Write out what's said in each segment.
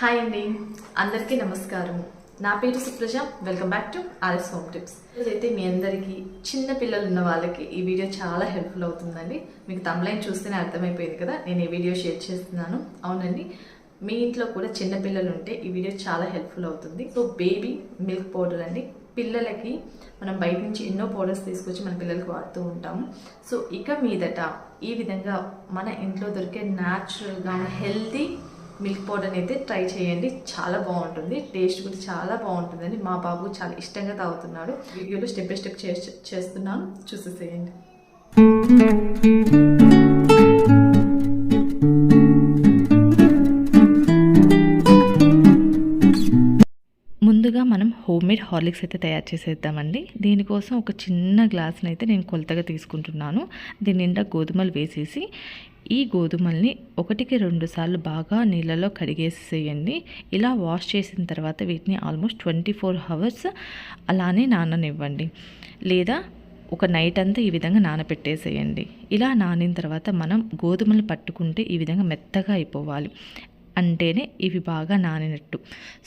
Hi అండి, అందరికీ నమస్కారం. నా పేరు Supraja. Welcome back to RS home tips. అయితే మీ అందరికీ చిన్న పిల్లలు ఉన్న వాళ్ళకి ఈ వీడియో చాలా హెల్ప్ఫుల్ అవుతుందండి. మీకు తమ్లైన్ చూస్తేనే అర్థమైపోయింది కదా నేను ఈ వీడియో షేర్ చేస్తున్నాను. అవునండి, మీ ఇంట్లో కూడా చిన్న పిల్లలు ఉంటే ఈ వీడియో చాలా హెల్ప్ఫుల్ అవుతుంది. సో బేబీ మిల్క్ పౌడర్ అండి. పిల్లలకి మనం బయట నుంచి ఎన్నో పౌడర్స్ తీసుకొచ్చి మన పిల్లలకి వాడుతూ ఉంటాము. సో ఇక మీదట ఈ విధంగా మన ఇంట్లో దొరికే న్యాచురల్గా హెల్తీ మిల్క్ పౌడర్ని అయితే ట్రై చేయండి. చాలా బాగుంటుంది, టేస్ట్ కూడా చాలా బాగుంటుందని మా బాబు చాలా ఇష్టంగా తాగుతున్నాడు. వీడియోలో స్టెప్ బై స్టెప్ చేస్తున్నాను, చూసేసేయండి. ముందుగా మనం హోమ్మేడ్ హార్లిక్స్ అయితే తయారు చేసేద్దామండి. దీనికోసం ఒక చిన్న గ్లాస్ని అయితే నేను కొలతగా తీసుకుంటున్నాను. దీని నిండా గోధుమలు వేసేసి ఈ గోధుమల్ని 1-2 సార్లు బాగా నీళ్ళలో కడిగేసేయండి. ఇలా వాష్ చేసిన తర్వాత వీటిని ఆల్మోస్ట్ 24 hours అలానే నాననివ్వండి, లేదా ఒక నైట్ అంతా ఈ విధంగా నానపెట్టేసేయండి. ఇలా నానిన తర్వాత మనం గోధుమలు పట్టుకుంటే ఈ విధంగా మెత్తగా అయిపోవాలి, అంటేనే ఇవి బాగా నానినట్టు.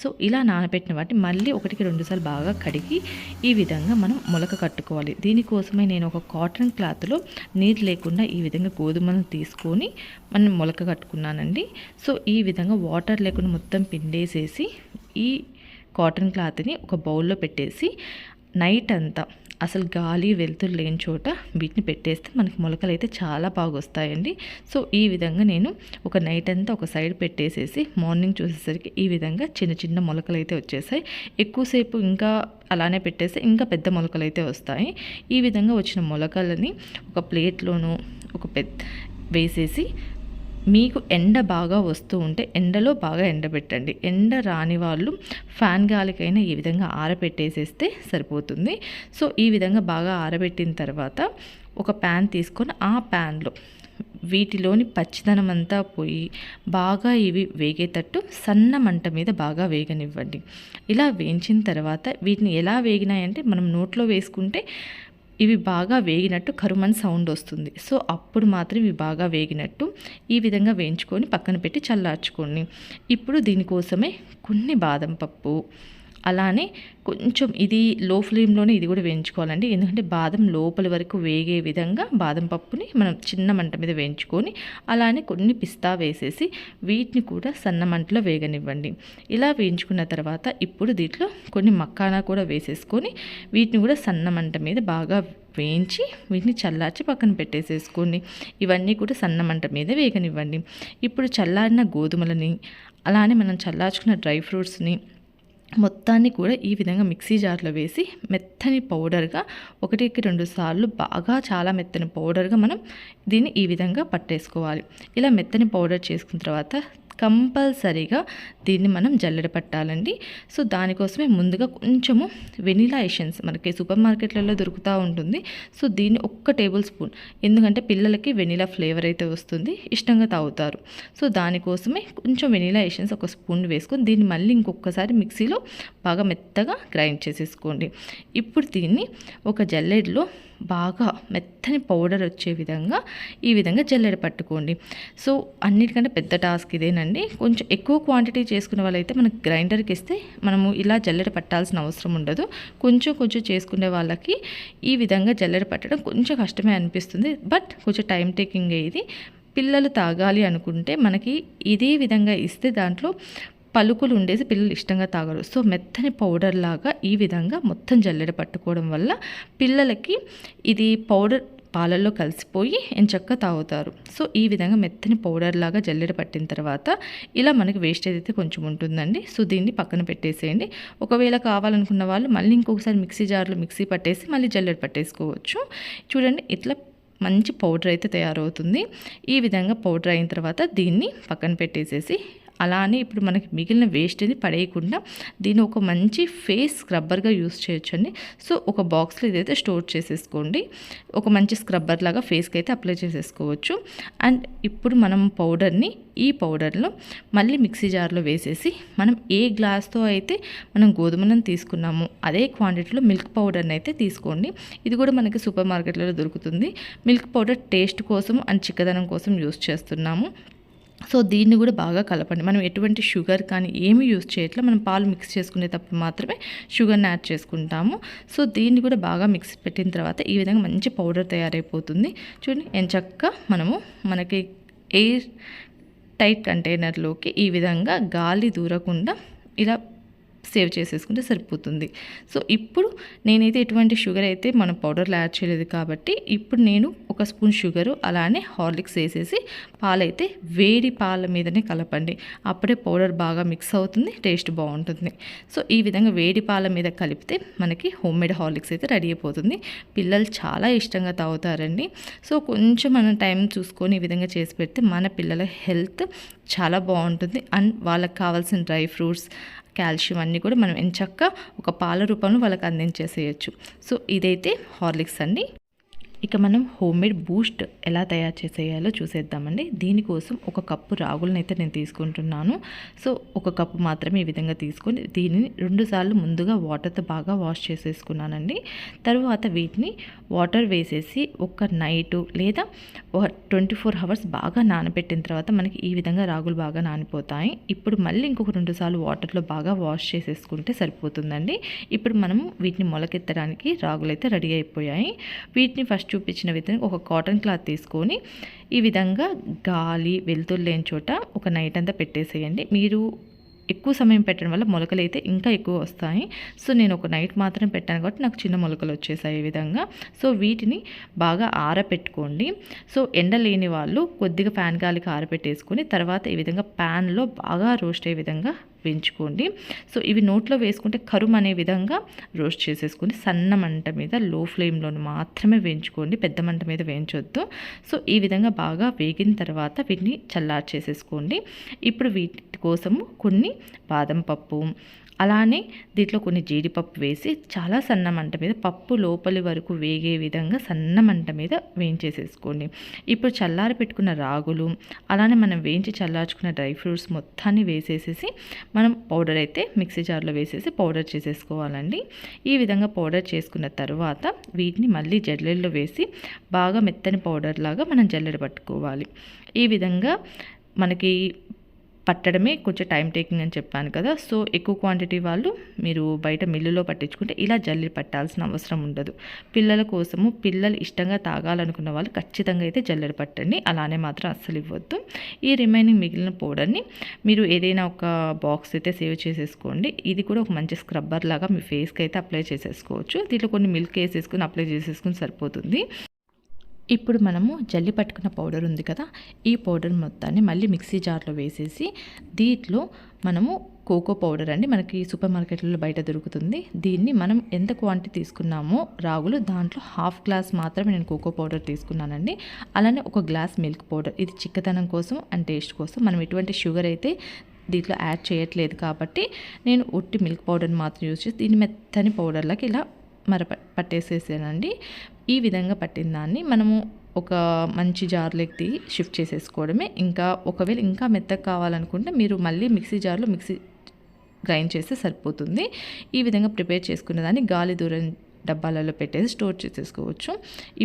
సో ఇలా నానబెట్టిన వాటిని మళ్ళీ 1-2 సార్లు బాగా కడిగి ఈ విధంగా మనం మొలక కట్టుకోవాలి. దీనికోసమే నేను ఒక కాటన్ క్లాత్లో నీరు లేకుండా ఈ విధంగా గోధుమలను తీసుకొని మనం మొలక కట్టుకున్నానండి. సో ఈ విధంగా వాటర్ లేకుండా మొత్తం పిండేసేసి ఈ కాటన్ క్లాత్ని ఒక బౌల్లో పెట్టేసి నైట్ అంతా అసలు గాలి వెలుతురు లేని చోట వీటిని పెట్టేస్తే మనకి మొలకలు అయితే చాలా బాగా వస్తాయండి. సో ఈ విధంగా నేను ఒక నైట్ అంతా ఒక సైడ్ పెట్టేసేసి మార్నింగ్ చూసేసరికి ఈ విధంగా చిన్న చిన్న మొలకలు అయితే వచ్చేసాయి. ఎక్కువసేపు ఇంకా అలానే పెట్టేస్తే ఇంకా పెద్ద మొలకలు అయితే వస్తాయి. ఈ విధంగా వచ్చిన మొలకలని ఒక ప్లేట్లోనూ ఒక వేసేసి మీకు ఎండ బాగా వస్తూ ఉంటే ఎండలో బాగా ఎండబెట్టండి. ఎండ రాని వాళ్ళు ఫ్యాన్ గాలికైనా ఈ విధంగా ఆరబెట్టేసేస్తే సరిపోతుంది. సో ఈ విధంగా బాగా ఆరబెట్టిన తర్వాత ఒక ప్యాన్ తీసుకొని ఆ ప్యాన్లో వీటిలోని పచ్చిదనం అంతా పోయి బాగా ఇవి వేగేటట్టు సన్న మంట మీద బాగా వేగనివ్వండి. ఇలా వేయించిన తర్వాత వీటిని ఎలా వేగినాయంటే మనం నోట్లో వేసుకుంటే ఇవి బాగా వేగినట్టు కరుమని సౌండ్ వస్తుంది. సో అప్పుడు మాత్రం ఇవి బాగా వేగినట్టు ఈ విధంగా వేయించుకొని పక్కన పెట్టి చల్లార్చుకోండి. ఇప్పుడు దీనికోసమే కొన్ని బాదం పప్పు, అలానే కొంచెం ఇది లో ఫ్లేమ్లోనే ఇది కూడా వేయించుకోవాలండి. ఎందుకంటే బాదం లోపలి వరకు వేగే విధంగా బాదం పప్పుని మనం చిన్న మంట మీద వేయించుకొని అలానే కొన్ని పిస్తా వేసేసి వీటిని కూడా సన్న మంటలో వేగనివ్వండి. ఇలా వేయించుకున్న తర్వాత ఇప్పుడు దీంట్లో కొన్ని మక్కానా కూడా వేసేసుకొని వీటిని కూడా సన్న మంట మీద బాగా వేయించి వీటిని చల్లార్చి పక్కన పెట్టేసేసుకోండి. ఇవన్నీ కూడా సన్న మంట మీద వేగనివ్వండి. ఇప్పుడు చల్లారిన గోధుమలని అలానే మనం చల్లార్చుకున్న డ్రై ఫ్రూట్స్ని మొత్తాన్ని కూడా ఈ విధంగా మిక్సీ జార్లో వేసి మెత్తని పౌడర్గా 1-2 సార్లు బాగా చాలా మెత్తని పౌడర్గా మనం దీన్ని ఈ విధంగా పట్టేసుకోవాలి. ఇలా మెత్తని పౌడర్ చేసుకున్న తర్వాత కంపల్సరీగా దీన్ని మనం జల్లెడ పట్టాలండి. సో దానికోసమే ముందుగా కొంచెము వెనిలా ఎసెన్స్ మనకి సూపర్ మార్కెట్లలో దొరుకుతూ ఉంటుంది. సో దీన్ని 1 టేబుల్ స్పూన్, ఎందుకంటే పిల్లలకి వెనిలా ఫ్లేవర్ అయితే వస్తుంది, ఇష్టంగా తాగుతారు. సో దానికోసమే కొంచెం వెనిలా ఎసెన్స్ 1 స్పూన్ వేసుకొని దీన్ని మళ్ళీ ఇంకొకసారి మిక్సీలో బాగా మెత్తగా గ్రైండ్ చేసేసుకోండి. ఇప్పుడు దీన్ని ఒక జల్లెడలో బాగా మెత్తని పౌడర్ వచ్చే విధంగా ఈ విధంగా జల్లెడ పట్టుకోండి. సో అన్నిటికంటే పెద్ద టాస్క్ ఇదేనండి. కొంచెం ఎక్కువ క్వాంటిటీ చేసుకునే వాళ్ళైతే మనకి గ్రైండర్కి ఇస్తే మనము ఇలా జల్లెడ పట్టాల్సిన అవసరం ఉండదు. కొంచెం కొంచెం చేసుకునే వాళ్ళకి ఈ విధంగా జల్లెడ పట్టడం కొంచెం కష్టమే అనిపిస్తుంది, బట్ కొంచెం టైం టేకింగ్. ఇది పిల్లలు తాగాలి అనుకుంటే మనకి ఇదే విధంగా ఇస్తే దాంట్లో పలుకులు ఉండేసి పిల్లలు ఇష్టంగా తాగరు. సో మెత్తని పౌడర్ లాగా ఈ విధంగా మొత్తం జల్లెడ పట్టుకోవడం వల్ల పిల్లలకి ఇది పౌడర్ పాలల్లో కలిసిపోయి ఎంచక్కా తాగుతారు. సో ఈ విధంగా మెత్తని పౌడర్ లాగా జల్లెడ పట్టిన తర్వాత ఇలా మనకి వేస్టేజ్ అయితే కొంచెం ఉంటుందండి. సో దీన్ని పక్కన పెట్టేసేయండి. ఒకవేళ కావాలనుకున్న వాళ్ళు మళ్ళీ ఇంకొకసారి మిక్సీ జార్లో మిక్సీ పట్టేసి మళ్ళీ జల్లెడ పట్టేసుకోవచ్చు. చూడండి, ఇట్లా మంచి పౌడర్ అయితే తయారవుతుంది. ఈ విధంగా పౌడర్ అయిన తర్వాత దీన్ని పక్కన పెట్టేసేసి అలానే ఇప్పుడు మనకి మిగిలిన వేస్ట్ని పడేయకుండా దీన్ని ఒక మంచి ఫేస్ స్క్రబ్బర్గా యూస్ చేయొచ్చండి. సో ఒక బాక్స్లో ఇదైతే స్టోర్ చేసేసుకోండి. ఒక మంచి స్క్రబ్బర్ లాగా ఫేస్కి అయితే అప్లై చేసేసుకోవచ్చు. అండ్ ఇప్పుడు మనం ఈ పౌడర్లో మళ్ళీ మిక్సీ జార్లో వేసేసి మనం ఏ గ్లాస్తో అయితే మనం గోధుమలను తీసుకున్నామో అదే క్వాంటిటీలో మిల్క్ పౌడర్ని అయితే తీసుకోండి. ఇది కూడా మనకి సూపర్ మార్కెట్లలో దొరుకుతుంది. మిల్క్ పౌడర్ టేస్ట్ కోసం అండ్ చిక్కదనం కోసం యూస్ చేస్తున్నాము. సో దీన్ని కూడా బాగా కలపండి. మనం ఎటువంటి షుగర్ కానీ ఏమి యూజ్ చేయట్లా, మనం పాలు మిక్స్ చేసుకునేటప్పుడు మాత్రమే షుగర్ని యాడ్ చేసుకుంటాము. సో దీన్ని కూడా బాగా మిక్స్ పెట్టిన తర్వాత ఈ విధంగా మంచి పౌడర్ తయారైపోతుంది. చూడండి ఎంచక్కా మనకి ఎయిర్ టైట్ కంటైనర్లోకి ఈ విధంగా గాలి దూరకుండా ఇలా సేవ్ చేసేసుకుంటే సరిపోతుంది. సో ఇప్పుడు నేనైతే ఎటువంటి షుగర్ అయితే మనం పౌడర్లో యాడ్ చేయలేదు కాబట్టి ఇప్పుడు నేను ఒక స్పూన్ షుగరు అలానే హార్లిక్స్ వేసేసి పాలైతే వేడి పాల మీదనే కలపండి. అప్పుడే పౌడర్ బాగా మిక్స్ అవుతుంది, టేస్ట్ బాగుంటుంది. సో ఈ విధంగా వేడి పాల మీద కలిపితే మనకి హోమ్ మేడ్ హార్లిక్స్ అయితే రెడీ అయిపోతుంది. పిల్లలు చాలా ఇష్టంగా తాగుతారండి. సో కొంచెం మనం టైం చూసుకొని ఈ విధంగా చేసి పెడితే మన పిల్లల హెల్త్ చాలా బాగుంటుంది. అండ్ వాళ్ళకి కావాల్సిన డ్రై ఫ్రూట్స్, కాల్షియం అన్నీ కూడా మనం ఎంచక్కా ఒక పాల రూపంలో వాళ్ళకి అందించేసేయచ్చు. సో ఇదైతే హార్లిక్స్ అండి. ఇక మనం హోమ్ మేడ్ బూస్ట్ ఎలా తయారు చేసేయాలో చూసేద్దామండి. దీనికోసం ఒక కప్పు రాగులను అయితే నేను తీసుకుంటున్నాను. సో ఒక కప్పు మాత్రమే ఈ విధంగా తీసుకొని దీనిని 2 సార్లు ముందుగా వాటర్తో బాగా వాష్ చేసేసుకున్నానండి. తర్వాత వీటిని వాటర్ వేసేసి ఒక నైటు లేదా 24 అవర్స్ బాగా నానబెట్టిన తర్వాత మనకి ఈ విధంగా రాగులు బాగా నానిపోతాయి. ఇప్పుడు మళ్ళీ ఇంకొక 2 సార్లు వాటర్లో బాగా వాష్ చేసేసుకుంటే సరిపోతుందండి. ఇప్పుడు మనము వీటిని మొలకెత్తడానికి రాగులు అయితే రెడీ అయిపోయాయి. వీటిని ఫస్ట్ చూపించిన విధంగా ఒక కాటన్ క్లాత్ తీసుకొని ఈ విధంగా గాలి వెలుతురు లేని చోట ఒక నైట్ అంతా పెట్టేసేయండి. మీరు ఎక్కువ సమయం పెట్టడం వల్ల మొలకలు అయితే ఇంకా ఎక్కువ వస్తాయి. సో నేను ఒక నైట్ మాత్రం పెట్టాను కాబట్టి నాకు చిన్న మొలకలు వచ్చేసాయి ఈ విధంగా. సో వీటిని బాగా ఆరబెట్టుకోండి. సో ఎండ లేని వాళ్ళు కొద్దిగా ఫ్యాన్ గాలికి ఆరబెట్టేసుకొని తర్వాత ఈ విధంగా ప్యాన్లో బాగా రోస్ట్ అయ్యే విధంగా వేయించుకోండి. సో ఇవి నోట్లో వేసుకుంటే కరుము అనే విధంగా రోస్ట్ చేసేసుకొని సన్న మంట మీద లో ఫ్లేమ్లో మాత్రమే వేయించుకోండి, పెద్ద మంట మీద వేయించొద్దు. సో ఈ విధంగా బాగా వేగిన తర్వాత వీటిని చల్లారి చేసేసుకోండి. ఇప్పుడు వీటి కోసము కొన్ని బాదం పప్పు అలానే దీంట్లో కొన్ని జీడిపప్పు వేసి చాలా సన్న మంట మీద పప్పు లోపలి వరకు వేగే విధంగా సన్న మంట మీద వేయించేసేసుకోండి. ఇప్పుడు చల్లారి పెట్టుకున్న రాగులు అలానే మనం వేయించి చల్లార్చుకున్న డ్రై ఫ్రూట్స్ మొత్తాన్ని వేసేసేసి మనం పౌడర్ అయితే మిక్సీ జార్లో వేసేసి పౌడర్ చేసేసుకోవాలండి. ఈ విధంగా పౌడర్ చేసుకున్న తర్వాత వీటిని మళ్ళీ జల్లెడలో వేసి బాగా మెత్తని పౌడర్ లాగా మనం జల్లెడ పట్టుకోవాలి. ఈ విధంగా మనకి పట్టడమే కొంచెం టైం టేకింగ్ అని చెప్పాను కదా. సో ఎక్కువ క్వాంటిటీ వాళ్ళు మీరు బయట మిల్లులో పట్టించుకుంటే ఇలా జల్లి పట్టాల్సిన అవసరం ఉండదు. పిల్లల కోసము పిల్లలు ఇష్టంగా తాగాలనుకున్న వాళ్ళు ఖచ్చితంగా అయితే జల్లెడ పట్టండి, అలానే మాత్రం అస్సలు ఇవ్వద్దు. ఈ రిమైనింగ్ మిగిలిన పౌడర్ని మీరు ఏదైనా ఒక బాక్స్ అయితే సేవ్ చేసేసుకోండి. ఇది కూడా ఒక మంచి స్క్రబ్బర్ లాగా మీ ఫేస్కి అయితే అప్లై చేసేసుకోవచ్చు. దీంట్లో కొన్ని మిల్క్ వేసేసుకుని అప్లై చేసేసుకుని సరిపోతుంది. ఇప్పుడు మనము జల్లి పట్టుకున్న పౌడర్ ఉంది కదా, ఈ పౌడర్ మొత్తాన్ని మళ్ళీ మిక్సీ జార్లో వేసేసి దీంట్లో మనము కోకో పౌడర్ అండి, మనకి సూపర్ మార్కెట్లలో బయట దొరుకుతుంది. దీన్ని మనం ఎంత క్వాంటిటీ తీసుకున్నామో రాగులు దాంట్లో 1/2 గ్లాస్ మాత్రమే నేను కోకో పౌడర్ తీసుకున్నానండి. అలానే 1 గ్లాస్ మిల్క్ పౌడర్, ఇది చిక్కదనం కోసం అండ్ టేస్ట్ కోసం. మనం ఎటువంటి షుగర్ అయితే దీంట్లో యాడ్ చేయట్లేదు కాబట్టి నేను ఉట్టి మిల్క్ పౌడర్ని మాత్రం యూజ్ చేసి దీన్ని మెత్తని పౌడర్లకి ఇలా పట్టేసేసానండి. ఈ విధంగా పట్టిన దాన్ని మనము ఒక మంచి జార్లోకి షిఫ్ట్ చేసేసుకోవడమే. ఇంకా ఒకవేళ ఇంకా మెత్తగా కావాలనుకుంటే మీరు మళ్ళీ మిక్సీ జార్లో గ్రైండ్ చేస్తే సరిపోతుంది. ఈ విధంగా ప్రిపేర్ చేసుకున్న దాన్ని గాలి దూరం డబ్బాలలో పెట్టేసి స్టోర్ చేసేసుకోవచ్చు.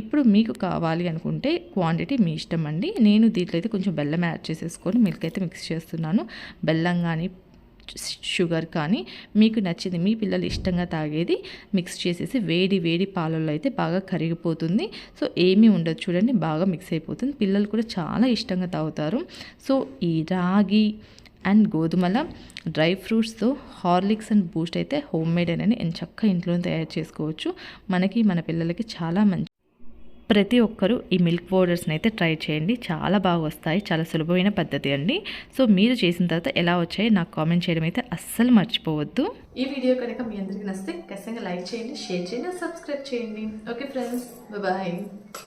ఇప్పుడు మీకు కావాలి అనుకుంటే క్వాంటిటీ మీ ఇష్టం అండి. నేను దీంట్లో అయితే కొంచెం బెల్లం యాడ్ చేసేసుకొని మిల్క్ అయితే మిక్స్ చేస్తున్నాను. బెల్లం కానీ షుగర్ కానీ మీకు నచ్చింది, మీ పిల్లలు ఇష్టంగా తాగేది మిక్స్ చేసేసి వేడి పాలల్లో అయితే బాగా కరిగిపోతుంది. సో ఏమీ ఉండదు, చూడండి బాగా మిక్స్ అయిపోతుంది. పిల్లలు కూడా చాలా ఇష్టంగా తాగుతారు. సో ఈ రాగి అండ్ గోధుమల డ్రై ఫ్రూట్స్తో హార్లిక్స్ అండ్ బూస్ట్ అయితే హోమ్ మేడ్ అని ఎంచక్కా ఇంట్లోనే తయారు చేసుకోవచ్చు. మనకి మన పిల్లలకి చాలా మంచి. ప్రతి ఒక్కరూ ఈ మిల్క్ పౌడర్స్ని అయితే ట్రై చేయండి, చాలా బాగా వస్తాయి. చాలా సులభమైన పద్ధతి అండి. సో మీరు చేసిన తర్వాత ఎలా వచ్చాయో నాకు కామెంట్ చేయడం అయితే అస్సలు మర్చిపోవద్దు. ఈ వీడియో కనుక మీ అందరికీ నచ్చితే ఖచ్చితంగా లైక్ చేయండి, షేర్ చేయండి, సబ్స్క్రైబ్ చేయండి. Okay friends, bye.